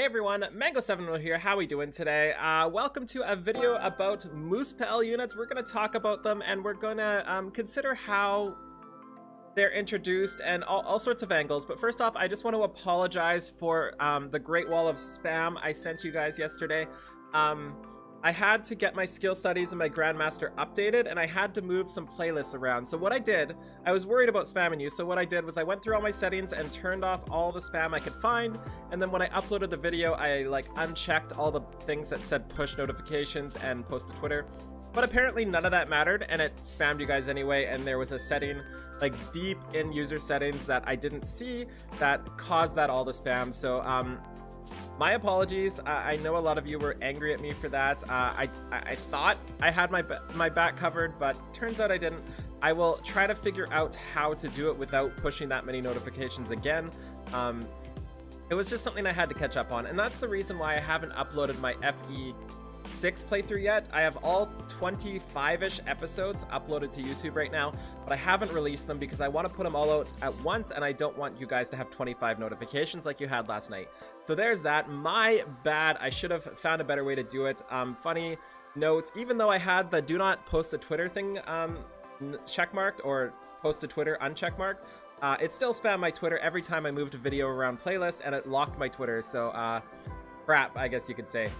Hey everyone, Mango7 here. How we doing today? Welcome to a video about Muspell units. We're going to talk about them and we're going to consider how they're introduced and all sorts of angles. But first off, I just want to apologize for the great wall of spam I sent you guys yesterday. I had to get my skill studies and my Grandmaster updated, and I had to move some playlists around. So what I did, I was worried about spamming you, so what I did was I went through all my settings and turned off all the spam I could find, and then when I uploaded the video, I unchecked all the things that said push notifications and post to Twitter. But apparently none of that mattered, and it spammed you guys anyway, and there was a setting, deep in user settings that I didn't see that caused that all to spam. So, my apologies. I know a lot of you were angry at me for that. I thought I had my back covered, but turns out I didn't. I will try to figure out how to do it without pushing that many notifications again. It was just something I had to catch up on, and that's the reason why I haven't uploaded my FE6 playthrough yet. I have all 25-ish episodes uploaded to YouTube right now, but I haven't released them because I want to put them all out at once, and I don't want you guys to have 25 notifications like you had last night. So there's that. My bad. I should have found a better way to do it. Funny note, even though I had the do not post to Twitter thing checkmarked, or post to Twitter uncheckmarked, it still spammed my Twitter every time I moved a video around playlist, and it locked my Twitter. So crap, I guess you could say.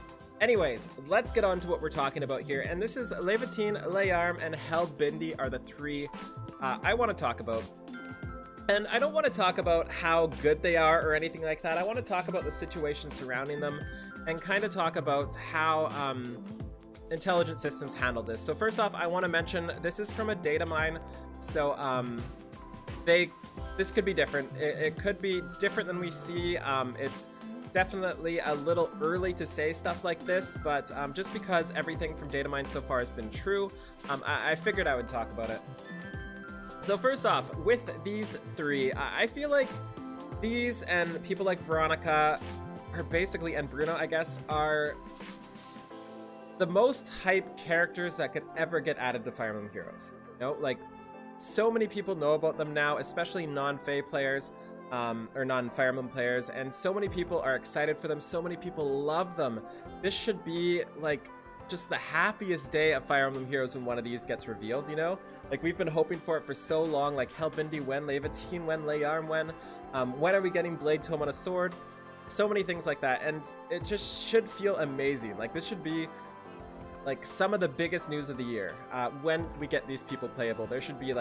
Anyways, let's get on to what we're talking about here. And this is Levitine, Layarm, and Helbindi are the three I want to talk about. And I don't want to talk about how good they are or anything like that. I want to talk about the situation surrounding them and kind of talk about how intelligent systems handle this. So first off, I want to mention this is from a data mine. So this could be different. It could be different than we see. It's definitely a little early to say stuff like this, but just because everything from Datamine so far has been true, I figured I would talk about it. So first off, with these three, I feel like these and people like Veronica are basically, and Bruno, I guess, are the most hype characters that could ever get added to Fire Emblem Heroes. You know, so many people know about them now, especially non-Fae players. Or non-Fire Emblem players, and so many people are excited for them, so many people love them. This should be just the happiest day of Fire Emblem Heroes when one of these gets revealed, you know? We've been hoping for it for so long, Helbindi when, Levitine when, Layarm when are we getting Blade Tome on a sword? So many things like that, and it just should feel amazing. This should be some of the biggest news of the year when we get these people playable. There should be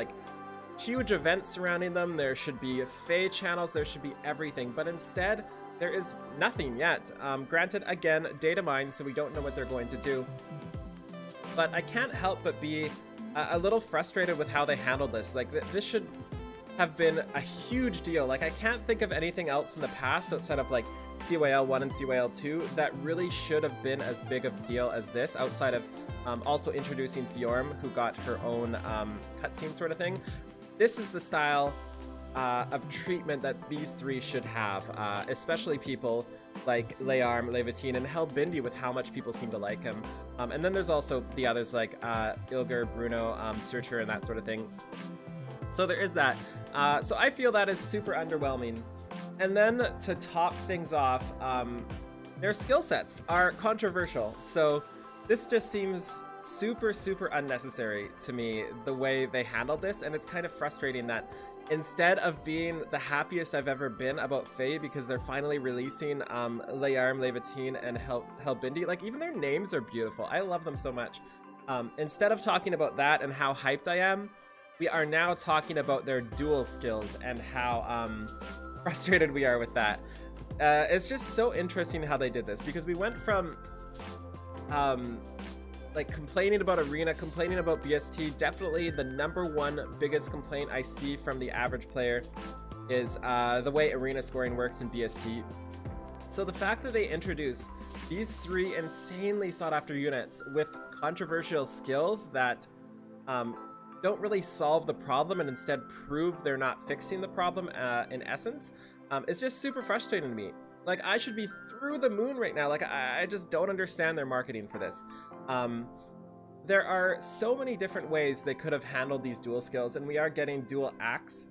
huge events surrounding them, there should be Fae channels, there should be everything, but instead there is nothing yet. Granted, again, data mine, so we don't know what they're going to do, but I can't help but be a little frustrated with how they handled this. This should have been a huge deal. I can't think of anything else in the past outside of CYL 1 and CYL 2 that really should have been as big of a deal as this, outside of also introducing Fiorm, who got her own cutscene sort of thing. This is the style of treatment that these three should have, especially people like Layarm, Levitine, and Helbindi, with how much people seem to like him. And then there's also the others like Ilger, Bruno, Searcher, and that sort of thing. So there is that. So I feel that is super underwhelming. And then to top things off, their skill sets are controversial. So this just seems super unnecessary to me, the way they handled this, and it's kind of frustrating that instead of being the happiest I've ever been about Fae because they're finally releasing Layarm, Levitine, and Helbindi, even their names are beautiful. I love them so much. Instead of talking about that and how hyped I am, we are now talking about their dual skills and how frustrated we are with that. It's just so interesting how they did this, because we went from complaining about Arena, complaining about BST. Definitely the #1 biggest complaint I see from the average player is the way Arena scoring works in BST. So the fact that they introduce these three insanely sought after units with controversial skills that don't really solve the problem and instead prove they're not fixing the problem in essence, is just super frustrating to me. I should be through the moon right now. I just don't understand their marketing for this. There are so many different ways they could have handled these dual skills, and we are getting dual axe,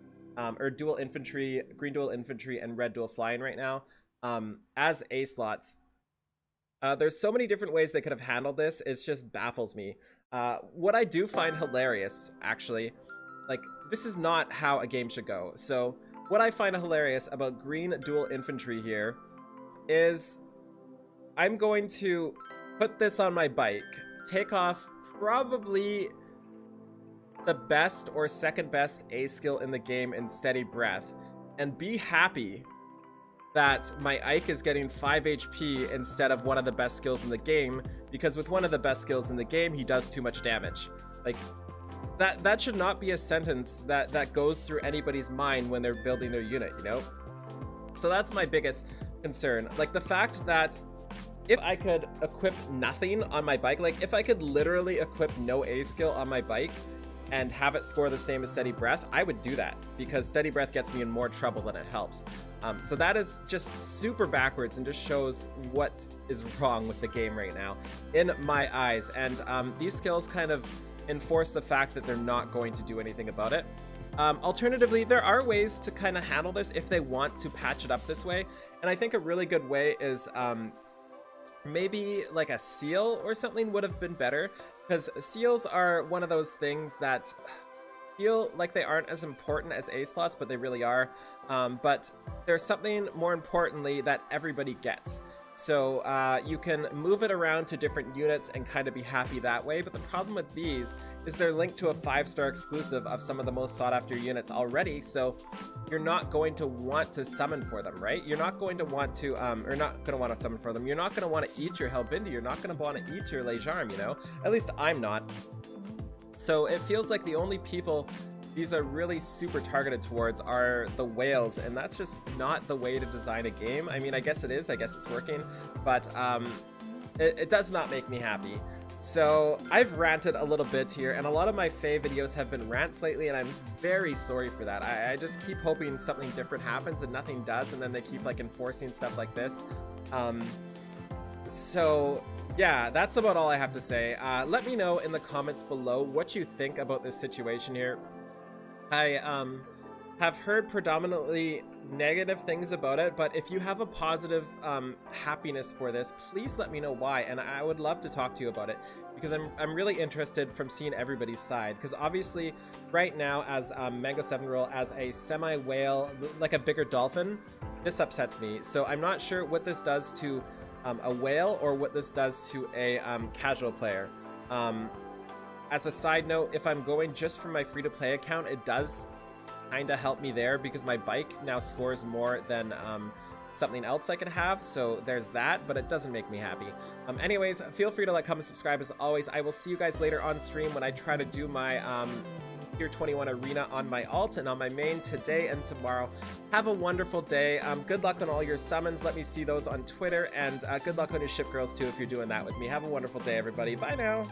or dual infantry, green dual infantry, and red dual flying right now. as A slots. There's so many different ways they could have handled this. It just baffles me. What I do find hilarious, actually, like, this is not how a game should go. So what I find hilarious about green dual infantry here is I'm going to put this on my bike, take off probably the best or second best A skill in the game in steady breath, and be happy that my Ike is getting 5 HP instead of one of the best skills in the game, because with one of the best skills in the game, he does too much damage. Like, that should not be a sentence that goes through anybody's mind when they're building their unit, you know? So that's my biggest concern. Like, the fact that if I could equip nothing on my bike, like if I could literally equip no A skill on my bike and have it score the same as Steady Breath, I would do that, because Steady Breath gets me in more trouble than it helps. So that is just super backwards and just shows what is wrong with the game right now, in my eyes. And these skills kind of enforce the fact that they're not going to do anything about it. Alternatively, there are ways to kind of handle this if they want to patch it up this way. And I think a really good way is maybe like a seal or something would have been better, because seals are one of those things that feel like they aren't as important as A slots, but they really are. But there's something more importantly that everybody gets. So you can move it around to different units and kind of be happy that way. But the problem with these is they're linked to a 5-star exclusive of some of the most sought after units already. So you're not going to want to summon for them, right? You're not going to want to, or not going to want to summon for them. You're not going to want to eat your Helbindi. You're not going to want to eat your Lejarm, you know? At least I'm not. So it feels like the only people these are really super targeted towards are the whales, and that's just not the way to design a game. I mean, I guess it is, I guess it's working, but it does not make me happy. So I've ranted a little bit here, and a lot of my Fae videos have been rants lately, and I'm very sorry for that. I just keep hoping something different happens and nothing does, and then they keep like enforcing stuff like this. So yeah, that's about all I have to say. Let me know in the comments below what you think about this situation here. I have heard predominantly negative things about it, but if you have a positive happiness for this, please let me know why, and I would love to talk to you about it, because I'm really interested from seeing everybody's side. Because obviously right now, as Mango 7 Roll, as a semi-whale, like a bigger dolphin, this upsets me. So I'm not sure what this does to a whale or what this does to a casual player. As a side note, if I'm going just for my free-to-play account, it does kind of help me there, because my bike now scores more than something else I could have, so there's that, but it doesn't make me happy. Anyways, feel free to like, comment, subscribe as always. I will see you guys later on stream when I try to do my Tier 21 arena on my alt and on my main today and tomorrow. Have a wonderful day. Good luck on all your summons. Let me see those on Twitter, and good luck on your ship girls too if you're doing that with me. Have a wonderful day, everybody. Bye now.